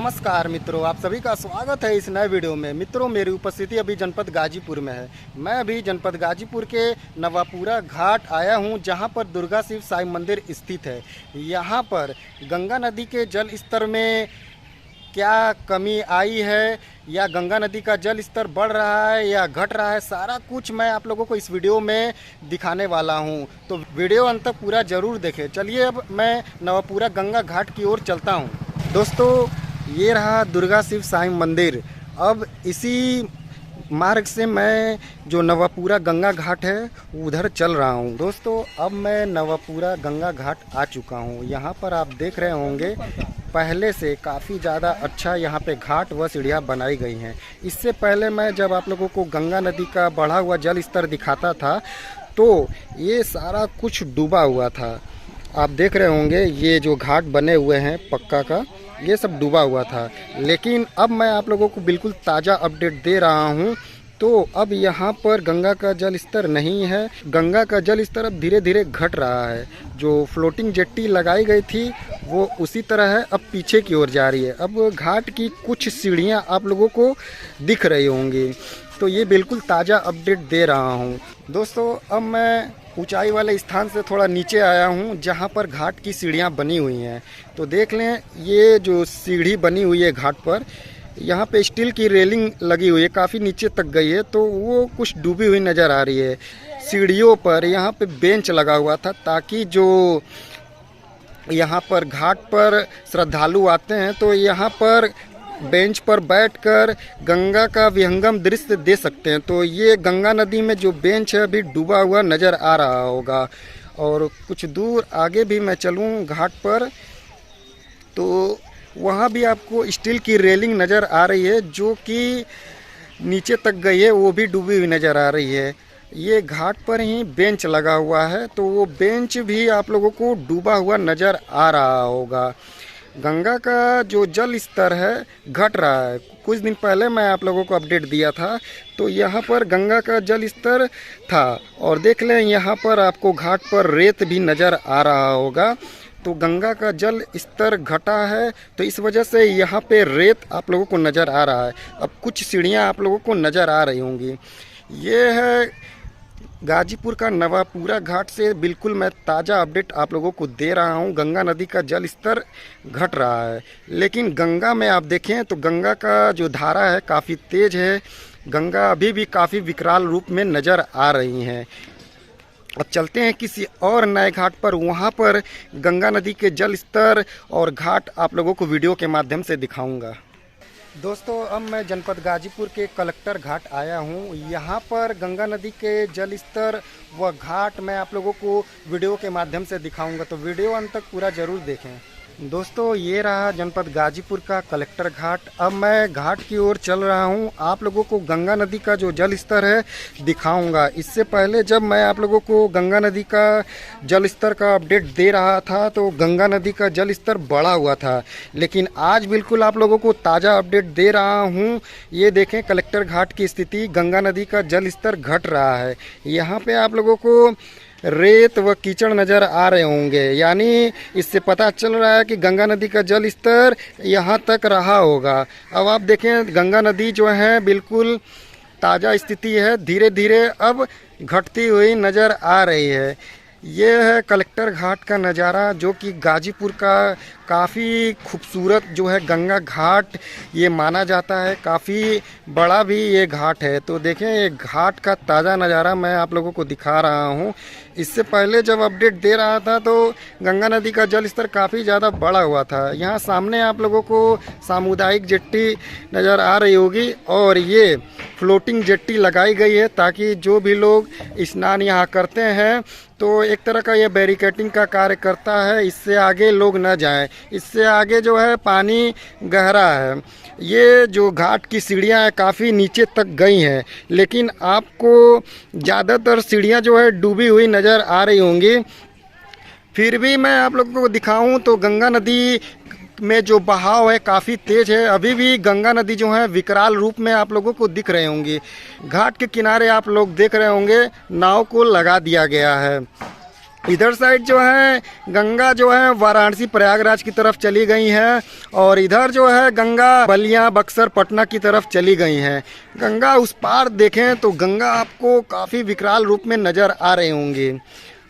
नमस्कार मित्रों, आप सभी का स्वागत है इस नए वीडियो में। मित्रों, मेरी उपस्थिति अभी जनपद गाजीपुर में है। मैं अभी जनपद गाजीपुर के नवापुरा घाट आया हूं, जहां पर दुर्गा शिव साई मंदिर स्थित है। यहां पर गंगा नदी के जल स्तर में क्या कमी आई है या गंगा नदी का जल स्तर बढ़ रहा है या घट रहा है, सारा कुछ मैं आप लोगों को इस वीडियो में दिखाने वाला हूं। तो वीडियो अंत तक पूरा ज़रूर देखें। चलिए अब मैं नवापुरा गंगा घाट की ओर चलता हूं। दोस्तों, ये रहा दुर्गा शिव साई मंदिर। अब इसी मार्ग से मैं जो नवापुरा गंगा घाट है उधर चल रहा हूँ। दोस्तों, अब मैं नवापुरा गंगा घाट आ चुका हूँ। यहाँ पर आप देख रहे होंगे पहले से काफ़ी ज़्यादा अच्छा यहाँ पे घाट व सीढ़ियाँ बनाई गई हैं। इससे पहले मैं जब आप लोगों को गंगा नदी का बढ़ा हुआ जल स्तर दिखाता था तो ये सारा कुछ डूबा हुआ था। आप देख रहे होंगे ये जो घाट बने हुए हैं पक्का का, ये सब डूबा हुआ था। लेकिन अब मैं आप लोगों को बिल्कुल ताज़ा अपडेट दे रहा हूँ। तो अब यहाँ पर गंगा का जल स्तर नहीं है। गंगा का जल स्तर अब धीरे धीरे घट रहा है। जो फ्लोटिंग जेट्टी लगाई गई थी वो उसी तरह है, अब पीछे की ओर जा रही है। अब घाट की कुछ सीढ़ियाँ आप लोगों को दिख रही होंगी। तो ये बिल्कुल ताज़ा अपडेट दे रहा हूँ। दोस्तों, अब मैं ऊंचाई वाले स्थान से थोड़ा नीचे आया हूँ, जहाँ पर घाट की सीढ़ियाँ बनी हुई हैं। तो देख लें, ये जो सीढ़ी बनी हुई है घाट पर, यहाँ पे स्टील की रेलिंग लगी हुई है, काफ़ी नीचे तक गई है, तो वो कुछ डूबी हुई नज़र आ रही है। सीढ़ियों पर यहाँ पे बेंच लगा हुआ था, ताकि जो यहाँ पर घाट पर श्रद्धालु आते हैं तो यहाँ पर बेंच पर बैठकर गंगा का विहंगम दृश्य दे सकते हैं। तो ये गंगा नदी में जो बेंच है अभी डूबा हुआ नज़र आ रहा होगा। और कुछ दूर आगे भी मैं चलूँ घाट पर तो वहाँ भी आपको स्टील की रेलिंग नज़र आ रही है, जो कि नीचे तक गई है, वो भी डूबी हुई नज़र आ रही है। ये घाट पर ही बेंच लगा हुआ है, तो वो बेंच भी आप लोगों को डूबा हुआ नज़र आ रहा होगा। गंगा का जो जल स्तर है घट रहा है। कुछ दिन पहले मैं आप लोगों को अपडेट दिया था, तो यहाँ पर गंगा का जल स्तर था। और देख लें, यहाँ पर आपको घाट पर रेत भी नज़र आ रहा होगा। तो गंगा का जल स्तर घटा है, तो इस वजह से यहाँ पे रेत आप लोगों को नज़र आ रहा है। अब कुछ सीढ़ियाँ आप लोगों को नज़र आ रही होंगी। ये है गाजीपुर का नवापुरा घाट से बिल्कुल मैं ताज़ा अपडेट आप लोगों को दे रहा हूँ। गंगा नदी का जल स्तर घट रहा है, लेकिन गंगा में आप देखें तो गंगा का जो धारा है काफ़ी तेज़ है। गंगा अभी भी काफ़ी विकराल रूप में नज़र आ रही हैं। अब चलते हैं किसी और नए घाट पर, वहाँ पर गंगा नदी के जल स्तर और घाट आप लोगों को वीडियो के माध्यम से दिखाऊंगा। दोस्तों, अब मैं जनपद गाजीपुर के कलेक्टर घाट आया हूँ। यहाँ पर गंगा नदी के जल स्तर व घाट मैं आप लोगों को वीडियो के माध्यम से दिखाऊंगा, तो वीडियो अंत तक पूरा ज़रूर देखें। दोस्तों, ये रहा जनपद गाजीपुर का कलेक्टर घाट। अब मैं घाट की ओर चल रहा हूँ, आप लोगों को गंगा नदी का जो जल स्तर है दिखाऊंगा। इससे पहले जब मैं आप लोगों को गंगा नदी का जल स्तर का अपडेट दे रहा था तो गंगा नदी का जल स्तर बढ़ा हुआ था, लेकिन आज बिल्कुल आप लोगों को ताज़ा अपडेट दे रहा हूँ। ये देखें कलेक्टर घाट की स्थिति, गंगा नदी का जल स्तर घट रहा है। यहाँ पे आप लोगों को रेत व कीचड़ नज़र आ रहे होंगे, यानी इससे पता चल रहा है कि गंगा नदी का जल स्तर यहाँ तक रहा होगा। अब आप देखें, गंगा नदी जो है बिल्कुल ताज़ा स्थिति है, धीरे धीरे अब घटती हुई नज़र आ रही है। ये है कलेक्टर घाट का नज़ारा, जो कि गाजीपुर का काफ़ी खूबसूरत जो है गंगा घाट ये माना जाता है। काफ़ी बड़ा भी ये घाट है। तो देखें, ये घाट का ताज़ा नज़ारा मैं आप लोगों को दिखा रहा हूँ। इससे पहले जब अपडेट दे रहा था तो गंगा नदी का जल स्तर काफ़ी ज़्यादा बढ़ा हुआ था। यहाँ सामने आप लोगों को सामुदायिक जेट्टी नज़र आ रही होगी, और ये फ्लोटिंग जेट्टी लगाई गई है ताकि जो भी लोग स्नान यहाँ करते हैं तो एक तरह का ये बैरिकेटिंग का कार्य करता है, इससे आगे लोग न जाएं। इससे आगे जो है पानी गहरा है। ये जो घाट की सीढ़ियाँ हैं काफ़ी नीचे तक गई हैं, लेकिन आपको ज़्यादातर सीढ़ियाँ जो है डूबी हुई नज़र आ रही होंगी। फिर भी मैं आप लोगों को दिखाऊं तो गंगा नदी में जो बहाव है काफ़ी तेज़ है। अभी भी गंगा नदी जो है विकराल रूप में आप लोगों को दिख रहे होंगी। घाट के किनारे आप लोग देख रहे होंगे नाव को लगा दिया गया है। इधर साइड जो है गंगा जो है वाराणसी प्रयागराज की तरफ चली गई है और इधर जो है गंगा बलिया बक्सर पटना की तरफ चली गई हैं। गंगा उस पार देखें तो गंगा आपको काफ़ी विकराल रूप में नज़र आ रहे होंगे।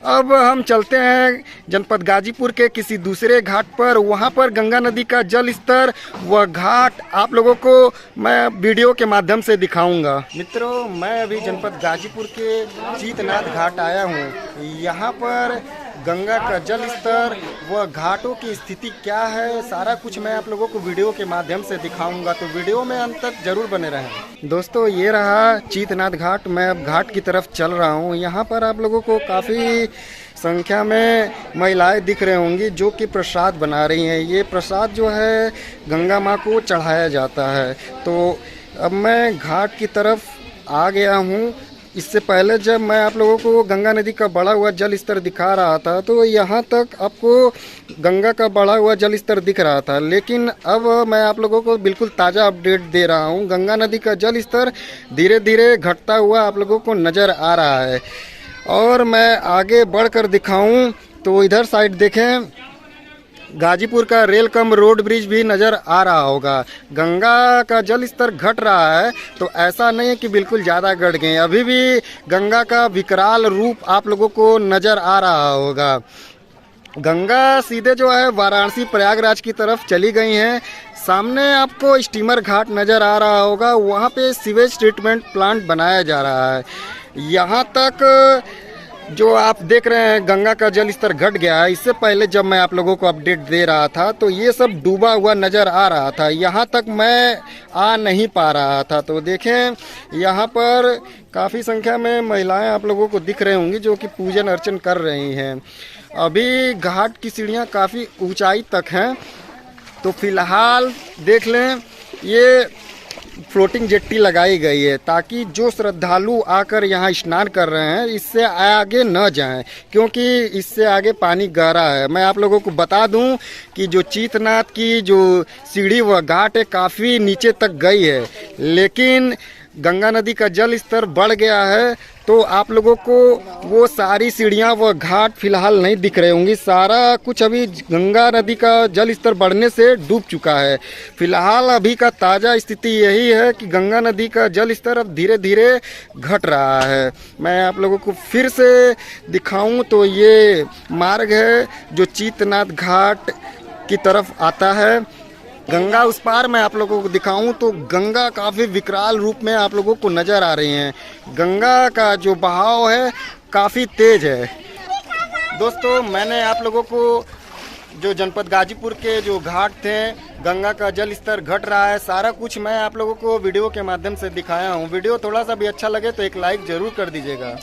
अब हम चलते हैं जनपद गाजीपुर के किसी दूसरे घाट पर। वहाँ पर गंगा नदी का जल स्तर व घाट आप लोगों को मैं वीडियो के माध्यम से दिखाऊंगा। मित्रों, मैं अभी जनपद गाजीपुर के चीतनाथ घाट आया हूँ। यहाँ पर गंगा का जल स्तर व घाटों की स्थिति क्या है, सारा कुछ मैं आप लोगों को वीडियो के माध्यम से दिखाऊंगा, तो वीडियो में अंत तक जरूर बने रहें। दोस्तों, ये रहा चीतनाथ घाट। मैं अब घाट की तरफ चल रहा हूँ। यहाँ पर आप लोगों को काफ़ी संख्या में महिलाएं दिख रही होंगी जो कि प्रसाद बना रही हैं। ये प्रसाद जो है गंगा माँ को चढ़ाया जाता है। तो अब मैं घाट की तरफ आ गया हूँ। इससे पहले जब मैं आप लोगों को गंगा नदी का बढ़ा हुआ जल स्तर दिखा रहा था तो यहाँ तक आपको गंगा का बढ़ा हुआ जल स्तर दिख रहा था, लेकिन अब मैं आप लोगों को बिल्कुल ताज़ा अपडेट दे रहा हूँ। गंगा नदी का जल स्तर धीरे धीरे घटता हुआ आप लोगों को नज़र आ रहा है। और मैं आगे बढ़कर दिखाऊं तो इधर साइड देखें, गाजीपुर का रेल कम रोड ब्रिज भी नज़र आ रहा होगा। गंगा का जल स्तर घट रहा है तो ऐसा नहीं है कि बिल्कुल ज़्यादा घट गए। अभी भी गंगा का विकराल रूप आप लोगों को नज़र आ रहा होगा। गंगा सीधे जो है वाराणसी प्रयागराज की तरफ चली गई हैं। सामने आपको स्टीमर घाट नज़र आ रहा होगा। वहाँ पे सीवेज ट्रीटमेंट प्लांट बनाया जा रहा है। यहाँ तक जो आप देख रहे हैं गंगा का जल स्तर घट गया है। इससे पहले जब मैं आप लोगों को अपडेट दे रहा था तो ये सब डूबा हुआ नज़र आ रहा था। यहाँ तक मैं आ नहीं पा रहा था। तो देखें, यहाँ पर काफ़ी संख्या में महिलाएं आप लोगों को दिख रही होंगी जो कि पूजन अर्चन कर रही हैं। अभी घाट की सीढ़ियाँ काफ़ी ऊंचाई तक हैं। तो फिलहाल देख लें, ये फ्लोटिंग जेट्टी लगाई गई है ताकि जो श्रद्धालु आकर यहाँ स्नान कर रहे हैं इससे आगे न जाएं, क्योंकि इससे आगे पानी गहरा है। मैं आप लोगों को बता दूं कि जो चीतनाथ की जो सीढ़ी व घाट है काफ़ी नीचे तक गई है, लेकिन गंगा नदी का जल स्तर बढ़ गया है तो आप लोगों को वो सारी सीढ़ियाँ व घाट फिलहाल नहीं दिख रहे होंगी। सारा कुछ अभी गंगा नदी का जल स्तर बढ़ने से डूब चुका है। फिलहाल अभी का ताज़ा स्थिति यही है कि गंगा नदी का जल स्तर अब धीरे धीरे घट रहा है। मैं आप लोगों को फिर से दिखाऊं तो ये मार्ग है जो चीतनाथ घाट की तरफ आता है। गंगा उस पार मैं आप लोगों को दिखाऊं तो गंगा काफ़ी विकराल रूप में आप लोगों को नज़र आ रही हैं। गंगा का जो बहाव है काफ़ी तेज है। दोस्तों, मैंने आप लोगों को जो जनपद गाजीपुर के जो घाट थे, गंगा का जल स्तर घट रहा है, सारा कुछ मैं आप लोगों को वीडियो के माध्यम से दिखाया हूं। वीडियो थोड़ा सा भी अच्छा लगे तो एक लाइक ज़रूर कर दीजिएगा।